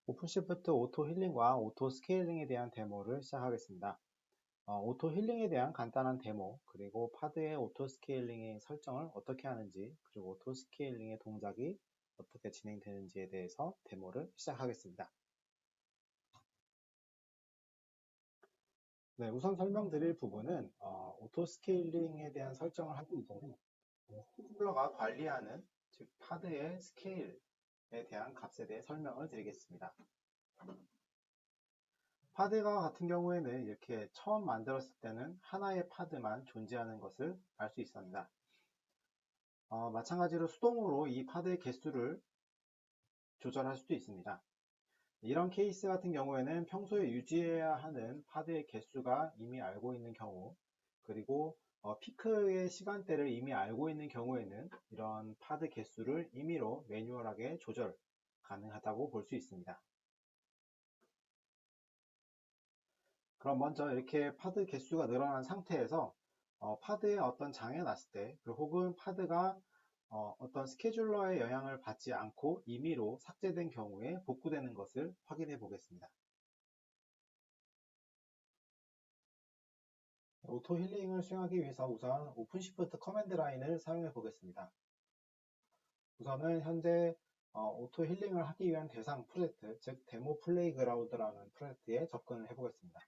오픈시프트 오토 힐링과 오토 스케일링에 대한 데모를 시작하겠습니다. 오토 힐링에 대한 간단한 데모, 그리고 파드의 오토 스케일링의 설정을 어떻게 하는지, 그리고 오토 스케일링의 동작이 어떻게 진행되는지에 대해서 데모를 시작하겠습니다. 네, 우선 설명드릴 부분은 오토 스케일링에 대한 설정을 하기 전에 스케줄러가 관리하는, 즉 파드의 스케일에 대한 값에 대해 설명을 드리겠습니다. 파드가 같은 경우에는 이렇게 처음 만들었을 때는 하나의 파드만 존재하는 것을 알 수 있습니다. 마찬가지로 수동으로 이 파드의 개수를 조절할 수도 있습니다. 이런 케이스 같은 경우에는 평소에 유지해야 하는 파드의 개수가 이미 알고 있는 경우, 그리고 피크의 시간대를 이미 알고 있는 경우에는 이런 파드 개수를 임의로 매뉴얼하게 조절 가능하다고 볼 수 있습니다. 그럼 먼저 이렇게 파드 개수가 늘어난 상태에서 파드에 어떤 장애가 났을 때, 혹은 파드가 어떤 스케줄러의 영향을 받지 않고 임의로 삭제된 경우에 복구되는 것을 확인해 보겠습니다. 오토 힐링을 수행하기 위해서 우선 오픈시프트 커맨드 라인을 사용해 보겠습니다. 우선은 현재 오토 힐링을 하기 위한 대상 프로젝트, 즉 데모 플레이그라운드라는 프로젝트에 접근을 해 보겠습니다.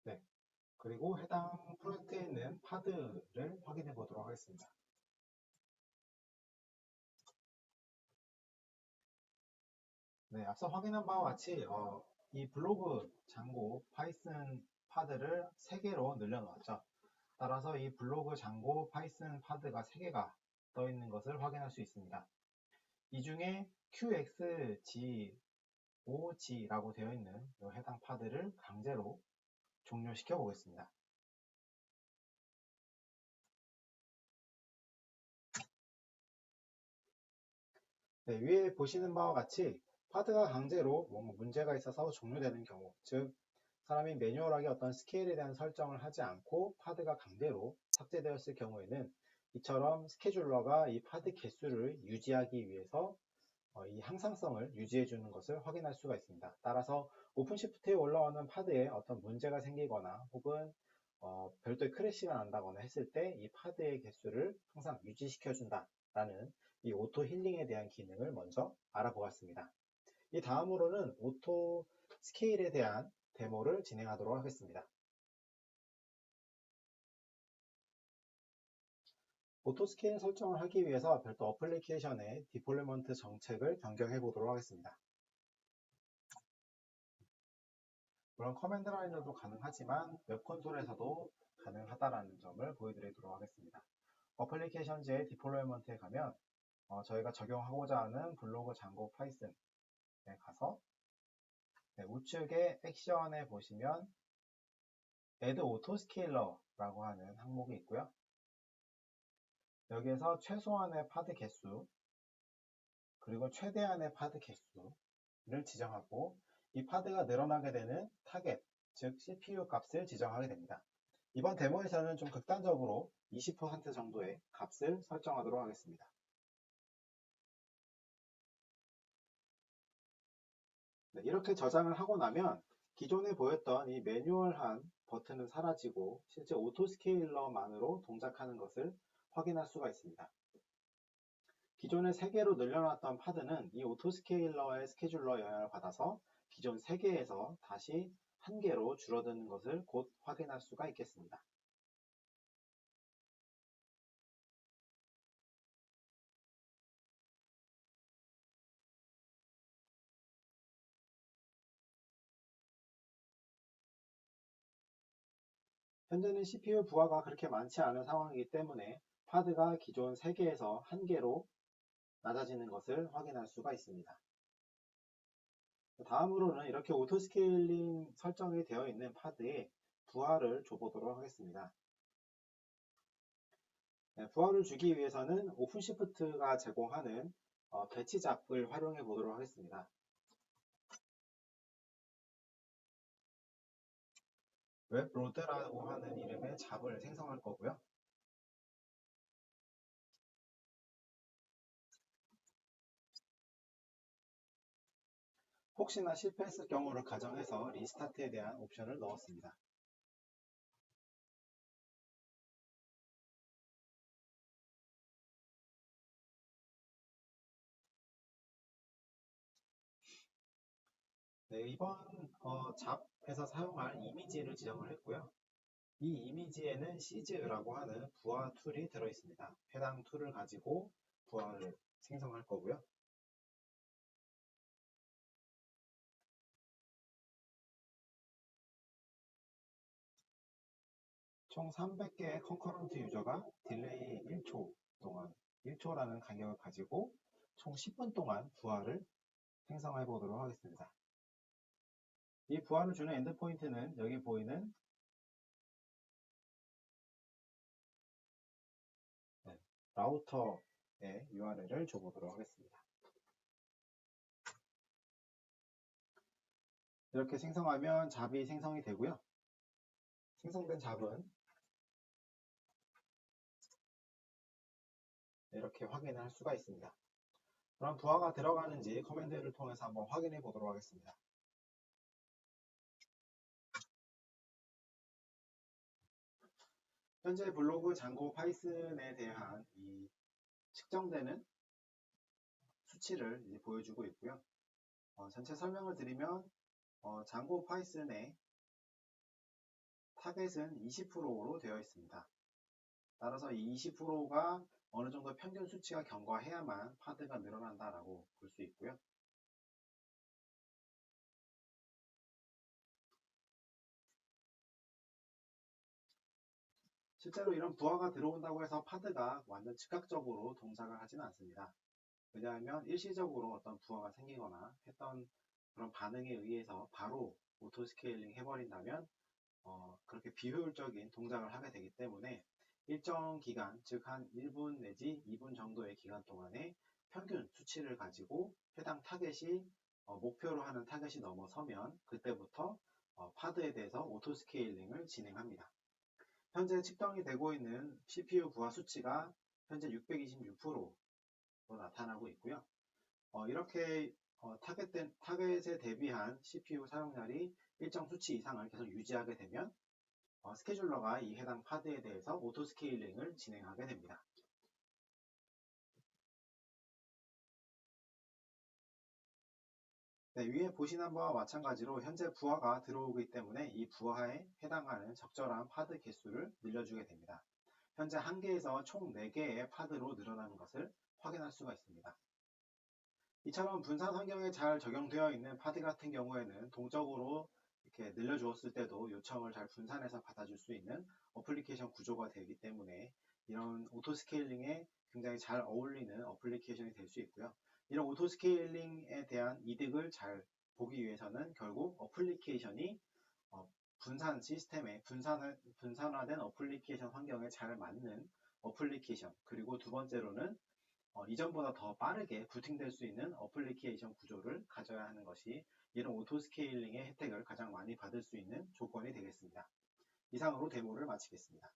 네, 그리고 해당 프로젝트에 있는 파드를 확인해 보도록 하겠습니다. 네, 앞서 확인한 바와 같이 이 블로그 장고 파이썬 파드를 3개로 늘려놓았죠. 따라서 이 블로그 장고 파이썬 파드가 3개가 떠 있는 것을 확인할 수 있습니다. 이 중에 QXG5G라고 되어 있는 이 해당 파드를 강제로 종료시켜 보겠습니다. 네, 위에 보시는 바와 같이 파드가 강제로 뭔가 문제가 있어서 종료되는 경우, 즉 사람이 매뉴얼하게 어떤 스케일에 대한 설정을 하지 않고 파드가 강제로 삭제되었을 경우에는 이처럼 스케줄러가 이 파드 개수를 유지하기 위해서 이 항상성을 유지해 주는 것을 확인할 수가 있습니다. 따라서 오픈시프트에 올라오는 파드에 어떤 문제가 생기거나 혹은 별도의 크래시가 난다거나 했을 때 이 파드의 개수를 항상 유지시켜 준다라는 이 오토 힐링에 대한 기능을 먼저 알아보았습니다. 이 다음으로는 오토 스케일에 대한 데모를 진행하도록 하겠습니다. 오토 스케일 설정을 하기 위해서 별도 어플리케이션의 디플로이먼트 정책을 변경해 보도록 하겠습니다. 물론 커맨드 라인으로도 가능하지만 웹 콘솔에서도 가능하다는 점을 보여드리도록 하겠습니다. 어플리케이션즈의 디플로이먼트에 가면 저희가 적용하고자 하는 블로그 장고 파이썬에 가서 우측에 액션에 보시면 Add Auto Scaler 라고 하는 항목이 있고요. 여기에서 최소한의 파드 개수 그리고 최대한의 파드 개수를 지정하고 이 파드가 늘어나게 되는 타겟, 즉 CPU 값을 지정하게 됩니다. 이번 데모에서는 좀 극단적으로 20% 정도의 값을 설정하도록 하겠습니다. 네, 이렇게 저장을 하고 나면 기존에 보였던 이 매뉴얼한 버튼은 사라지고 실제 오토 스케일러만으로 동작하는 것을 확인할 수가 있습니다. 기존에 3개로 늘려놨던 파드는 이 오토 스케일러의 스케줄러 영향을 받아서 기존 3개에서 다시 1개로 줄어드는 것을 곧 확인할 수가 있겠습니다. 현재는 CPU 부하가 그렇게 많지 않은 상황이기 때문에 파드가 기존 3개에서 1개로 낮아지는 것을 확인할 수가 있습니다. 다음으로는 이렇게 오토 스케일링 설정이 되어 있는 파드에 부하를 줘보도록 하겠습니다. 부하를 주기 위해서는 오픈시프트가 제공하는 배치 잡을 활용해 보도록 하겠습니다. 웹로드라고 하는 이름의 잡을 생성할 거고요. 혹시나 실패했을 경우를 가정해서 리스타트에 대한 옵션을 넣었습니다. 네, 이번 잡에서 사용할 이미지를 지정을 했고요. 이 이미지에는 시즈라고 하는 부화 툴이 들어있습니다. 해당 툴을 가지고 부화를 생성할 거고요. 총 300개의 컨커런트 유저가 딜레이 1초 동안 1초라는 간격을 가지고 총 10분 동안 부화를 생성해 보도록 하겠습니다. 이 부하를 주는 엔드포인트는 여기 보이는 라우터의 URL을 줘보도록 하겠습니다. 이렇게 생성하면 잡이 생성이 되고요. 생성된 잡은 이렇게 확인할 수가 있습니다. 그럼 부하가 들어가는지 커맨드를 통해서 한번 확인해 보도록 하겠습니다. 현재 블로그 장고 파이썬에 대한 이 측정되는 수치를 이제 보여주고 있고요. 전체 설명을 드리면 장고 파이썬의 타겟은 20%로 되어 있습니다. 따라서 이 20%가 어느 정도 평균 수치가 경과해야만 파드가 늘어난다라고 볼 수 있고요. 실제로 이런 부하가 들어온다고 해서 파드가 완전 즉각적으로 동작을 하지는 않습니다. 왜냐하면 일시적으로 어떤 부하가 생기거나 했던 그런 반응에 의해서 바로 오토 스케일링 해버린다면 그렇게 비효율적인 동작을 하게 되기 때문에 일정 기간, 즉 한 1분 내지 2분 정도의 기간 동안에 평균 수치를 가지고 해당 타겟이 목표로 하는 타겟이 넘어서면 그때부터 파드에 대해서 오토 스케일링을 진행합니다. 현재 측정이 되고 있는 CPU 부하 수치가 현재 626%로 나타나고 있고요. 이렇게 타겟에 대비한 CPU 사용량이 일정 수치 이상을 계속 유지하게 되면 스케줄러가 이 해당 파드에 대해서 오토 스케일링을 진행하게 됩니다. 네, 위에 보시는 바와 마찬가지로 현재 부하가 들어오기 때문에 이 부하에 해당하는 적절한 파드 개수를 늘려주게 됩니다. 현재 1개에서 총 4개의 파드로 늘어나는 것을 확인할 수가 있습니다. 이처럼 분산 환경에 잘 적용되어 있는 파드 같은 경우에는 동적으로 이렇게 늘려주었을 때도 요청을 잘 분산해서 받아줄 수 있는 어플리케이션 구조가 되기 때문에 이런 오토 스케일링에 굉장히 잘 어울리는 어플리케이션이 될 수 있고요. 이런 오토 스케일링에 대한 이득을 잘 보기 위해서는 결국 어플리케이션이 분산 시스템에 분산화된 어플리케이션 환경에 잘 맞는 어플리케이션, 그리고 두 번째로는 이전보다 더 빠르게 부팅될 수 있는 어플리케이션 구조를 가져야 하는 것이 이런 오토 스케일링의 혜택을 가장 많이 받을 수 있는 조건이 되겠습니다. 이상으로 데모를 마치겠습니다.